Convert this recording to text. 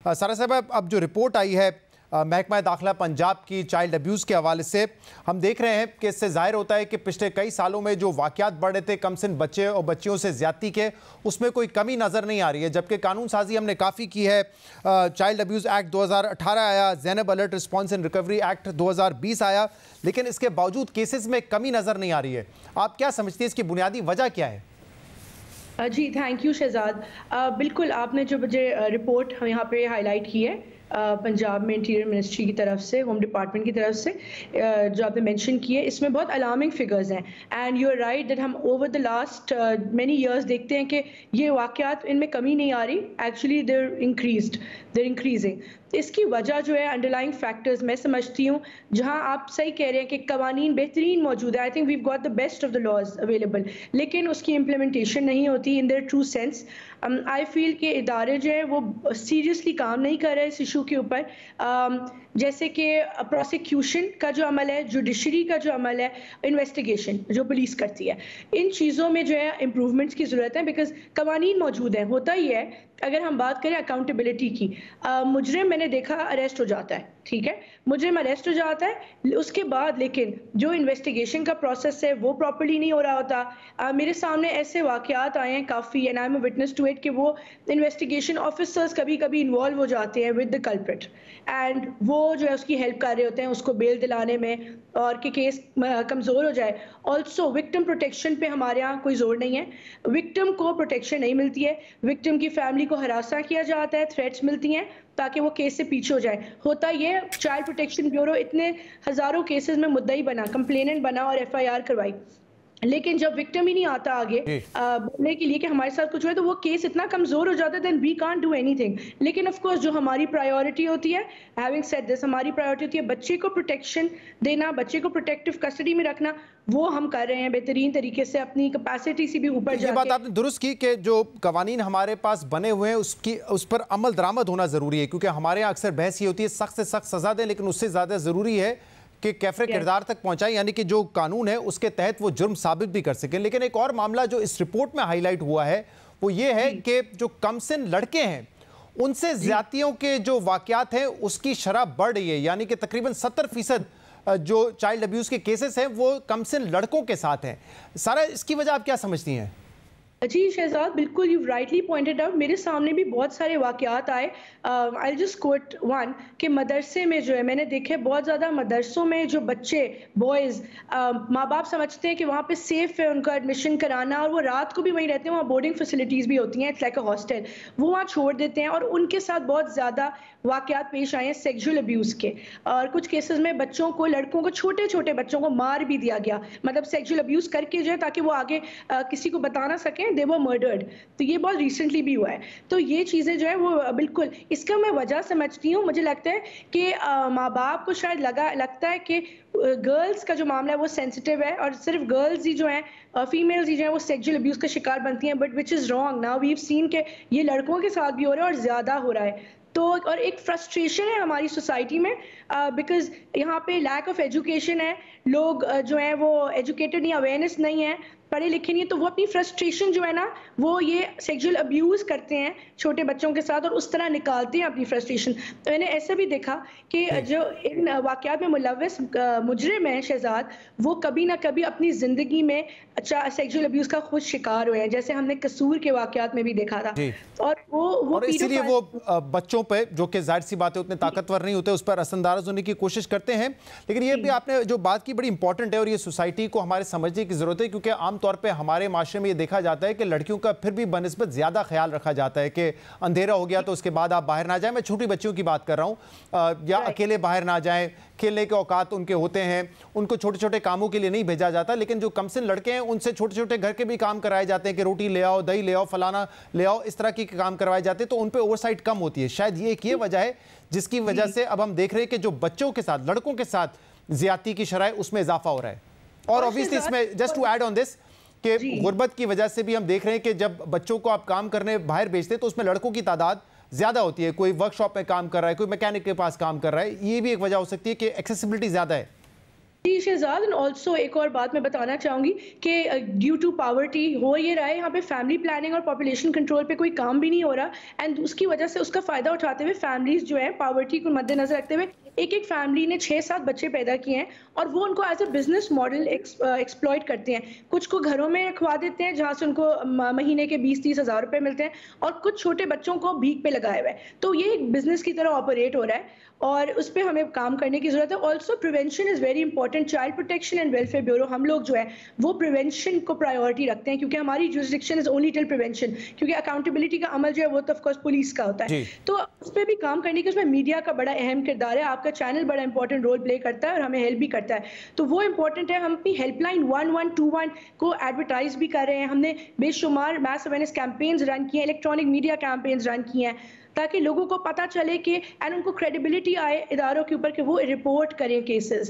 सारा साहब, अब जो रिपोर्ट आई है महकमा दाखिला पंजाब की चाइल्ड अब्यूज़ के हवाले से, हम देख रहे हैं कि इससे ज़ाहिर होता है कि पिछले कई सालों में जो वाक़यात बढ़ रहे थे कमसिन बच्चे और बच्चियों से ज़्यादती के, उसमें कोई कमी नज़र नहीं आ रही है। जबकि कानून साजी हमने काफ़ी की है। चाइल्ड अब्यूज़ एक्ट 2018 आया, Zainab alert response and recovery act 2020 आया, लेकिन इसके बावजूद केसेस में कमी नज़र नहीं आ रही है। आप क्या समझती हैं, इसकी बुनियादी वजह क्या है? जी थैंक यू शहजाद। बिल्कुल आपने जो मुझे रिपोर्ट यहाँ पे हाईलाइट की है पंजाब में इंटीरियर मिनिस्ट्री की तरफ से, होम डिपार्टमेंट की तरफ से, जो आपने मेंशन की है, इसमें बहुत अलार्मिंग फिगर्स हैं। And you are right that हम over the last many years देखते हैं कि ये वाक़यात इनमें कमी नहीं आ रही, एक्चुअली देयर इंक्रीजिंग। इसकी वजह जो है अंडरलाइंग फैक्टर्स मैं समझती हूँ, जहाँ आप सही कह रहे हैं कि कवानीन बेहतरीन मौजूद है, I think we got the best of the laws available, लेकिन उसकी इम्प्लीमेंटेशन नहीं होती in their true sense. I feel कि इदारे जो है वो सीरियसली काम नहीं कर रहे इस इशू के ऊपर। जैसे कि प्रोसिक्यूशन का जो अमल है, जुडिशरी का जो अमल है, इन्वेस्टिगेशन जो पुलिस करती है, इन चीज़ों में जो है इम्प्रूवमेंट्स की ज़रूरत है। बिकॉज कवानीन मौजूद हैं, होता ही है। अगर हम बात करें अकाउंटेबिलिटी की, मुजरिम मैंने देखा अरेस्ट हो जाता है, ठीक है, मुजरिम अरेस्ट हो जाता है, उसके बाद लेकिन जो इन्वेस्टिगेशन का प्रोसेस है वो प्रॉपर्ली नहीं हो रहा होता। मेरे सामने ऐसे वाक़यात आए हैं काफ़ी, and I am a witness to it, कि वो इन्वेस्टिगेशन ऑफिसर्स कभी कभी इन्वॉल्व हो जाते हैं विद द कल्प्रिट, एंड वो जो है उसकी हेल्प कर रहे होते हैं उसको बेल दिलाने में, और कि केस कमज़ोर हो जाए। ऑल्सो विक्टिम प्रोटेक्शन पे हमारे यहाँ कोई जोर नहीं है, विक्टिम को प्रोटेक्शन नहीं मिलती है, विक्टिम की फैमिली को हरासा किया जाता है, थ्रेट्स मिलती हैं ताकि वो केस से पीछे हो जाए। होता ये चाइल्ड प्रोटेक्शन ब्यूरो इतने हज़ारों केसेस में मुद्दई बना, कंप्लेनेंट बना और FIR करवाई, लेकिन जब विक्टिम ही नहीं आता आगे बोलने के लिए कि हमारे साथ कुछ हुआ, तो वो केस इतना कमजोर हो जाता है, then we can't do anything. लेकिन ऑफ कोर्स जो हमारी प्रायोरिटी होती है, हैविंग सेड दिस, हमारी प्रायोरिटी होती है बच्चे को प्रोटेक्शन देना, बच्चे को प्रोटेक्टिव कस्टडी में रखना, वो हम कर रहे हैं बेहतरीन तरीके से, अपनी कैपेसिटी से भी ऊपर जाके। ये बात आपने दुरुस्त की कि जो कवानीन हमारे पास बने हुए हैं उस पर अमल दरामद होना ज़रूरी है, क्योंकि हमारे यहाँ अक्सर बहस ये होती है सख्त से सख्त सज़ा दें, लेकिन उससे ज़्यादा ज़रूरी है कि कैफरे किरदार तक पहुंचाएं, यानी कि जो कानून है उसके तहत वो जुर्म साबित भी कर सकें। लेकिन एक और मामला जो इस रिपोर्ट में हाईलाइट हुआ है वो ये है कि जो कमसिन लड़के हैं उनसे ज्यादतियों के जो वाकयात हैं उसकी शरह बढ़ रही है, यानी कि तकरीबन 70% जो चाइल्ड अब्यूज़ के केसेस हैं वो कमसिन लड़कों के साथ हैं। सारा इसकी वजह आप क्या समझती हैं? जी शहजाद, बिल्कुल यू राइटली पॉइंटेड आउट, मेरे सामने भी बहुत सारे वाक़यात आए। आई जस्ट कोट वन कि मदरसे में जो है मैंने देखे, बहुत ज़्यादा मदरसों में जो बच्चे बॉयज़, माँ बाप समझते हैं कि वहाँ पे सेफ़ है उनका एडमिशन कराना, और वो रात को भी वहीं रहते हैं, वहाँ बोर्डिंग फैसिलिटीज़ भी होती हैं, इट्स लाइक अ हॉस्टल, वो वहाँ छोड़ देते हैं, और उनके साथ बहुत ज़्यादा वाक़यात पेश आए हैं सेक्सुअल अब्यूज़ के। और कुछ केसेस में बच्चों को, लड़कों को, छोटे छोटे बच्चों को मार भी दिया गया, मतलब सेक्सुअल अब्यूज़ करके जो है, ताकि वो आगे किसी को बता ना सकें, दे वर मर्डर्ड। तो ये बहुत रिसेंटली भी हुआ है। तो ये चीज़ें जो है वो बिल्कुल, इसका मैं वजह समझती हूँ, मुझे लगता है कि माँ बाप को शायद लगता है कि गर्ल्स का जो मामला है वो सेंसिटिव है, और सिर्फ गर्ल्स ही जो हैं, फीमेल्स ही जो है वो सेक्सुअल अब्यूज़ का शिकार बनती हैं, but which is wrong. Now we have seen कि ये लड़कों के साथ भी हो रहा है और ज़्यादा हो रहा है। तो और एक फ्रस्ट्रेशन है हमारी सोसाइटी में, बिकॉज यहाँ पे लैक ऑफ एजुकेशन है, लोग जो है वो एजुकेटेड नहीं, अवेयरनेस नहीं है, पढ़े लिखे नहीं है, तो वो अपनी फ्रस्ट्रेशन जो है ना वो ये सेक्सुअल अब्यूज़ करते हैं छोटे बच्चों के साथ, और उस तरह निकालते हैं अपनी फ्रस्ट्रेशन। तो मैंने ऐसा भी देखा कि जो इन वाक़यात में मुलव्वस मुजरिम है शहजाद, वो कभी ना कभी अपनी ज़िंदगी में सेक्सुअल अब्यूज़ का खुद शिकार हुए हैं, जैसे हमने कसूर के वाक़यात में भी देखा था। और वो इसीलिए वो बच्चों पे, जो कि जाहिर सी बात है उतने ताकतवर नहीं होते, उस पर असरअंदाज होने की कोशिश करते हैं। लेकिन ये भी आपने जो बात की बड़ी इंपॉर्टेंट है, और ये सोसाइटी को हमारे समझने की ज़रूरत है, क्योंकि आमतौर पे हमारे माशरे में ये देखा जाता है कि लड़कियों का फिर भी बनिस्बत ज़्यादा ख्याल रखा जाता है कि अंधेरा हो गया तो उसके बाद आप बाहर ना जाएं। मैं छोटी बच्चियों की बात कर रहा हूँ, या अकेले बाहर ना जाएं, खेलने के औकात उनके होते हैं, उनको छोटे छोटे कामों के लिए नहीं भेजा जाता। लेकिन जो कमसिन लड़के हैं उनसे छोटे छोटे घर के भी काम कराए जाते हैं कि रोटी ले आओ, दही ले आओ, फलाना ले आओ, इस तरह के काम करवाए जाते हैं, तो उन पर ओवरसाइट कम होती है। शायद ये वजह है जिसकी वजह से अब हम देख रहे हैं कि जो बच्चों के साथ, लड़कों के साथ ज्यादती की शरह उसमें इजाफा हो रहा है। और ऑब्वियसली इसमें just to add on this कि गुर्बत की वजह से भी हम देख रहे हैं कि जब बच्चों को आप काम करने बाहर भेजते हैं तो उसमें लड़कों की तादाद ज़्यादा होती है। कोई वर्कशॉप में काम कर रहा है, कोई मैकेनिक के पास काम कर रहा है, ये भी एक वजह हो सकती है कि एक्सेसिबिलिटी ज़्यादा है। جی شہزاد، اینڈ آلسو ایک اور بات میں بتانا چاہوں گی کہ ڈیو ٹو پاورٹی ہو یہ رہا ہے یہاں پہ فیملی پلاننگ اور پاپولیشن کنٹرول پہ کوئی کام بھی نہیں ہو رہا، اینڈ اس کی وجہ سے اس کا فائدہ اٹھاتے ہوئے فیملیز جو ہیں پاورٹی کو مد نظر رکھتے ہوئے ایک فیملی نے 6-7 بچے پیدا کیے ہیں اور وہ ان کو as a business model exploit کرتے ہیں. کچھ کو گھروں میں رکھوا دیتے ہیں جہاں سے ان کو مہینے کے 20-30 ہزار روپے ملتے ہیں، اور کچھ چھوٹے بچوں کو بھیک پہ لگائے ہوئے ہیں. تو یہ ایک بزنس کی طرح آپریٹ ہو رہا ہے اور اس پہ ہمیں کام کرنے کی ضرورت ہے. Also prevention is very important. Child protection and welfare bureau ہم لوگ جو ہے وہ پریونشن کو پرائیورٹی رکھتے ہیں کیونکہ ہماری jurisdiction is only till prevention, کیونکہ اکاؤنٹیبلٹی کا عمل جو ہے وہ تو آف کورس پولیس کا ہوتا ہے. تو اس پہ بھی کام کرنے کی اس میں میڈیا کا بڑا اہم کردار ہے. آپ کا چینل بڑا امپورٹنٹ رول پلے کرتا ہے اور ہمیں ہیلپ بھی کرتا ہے. تو وہ امپورٹنٹ ہے. ہم اپنی ہیلپ لائن 1121 کو ایڈورٹائز بھی کر رہے ہیں. ہم نے بے شمار میس اویئرنیس کیمپینز رن کیے ہیں، الیکٹرانک میڈیا کیمپینز رن کیے ہیں تاکہ لوگوں کو پتہ چلے کہ اینڈ ان کو کریڈیبلٹی آئے اداروں کے اوپر کہ وہ رپورٹ کریں کیسز.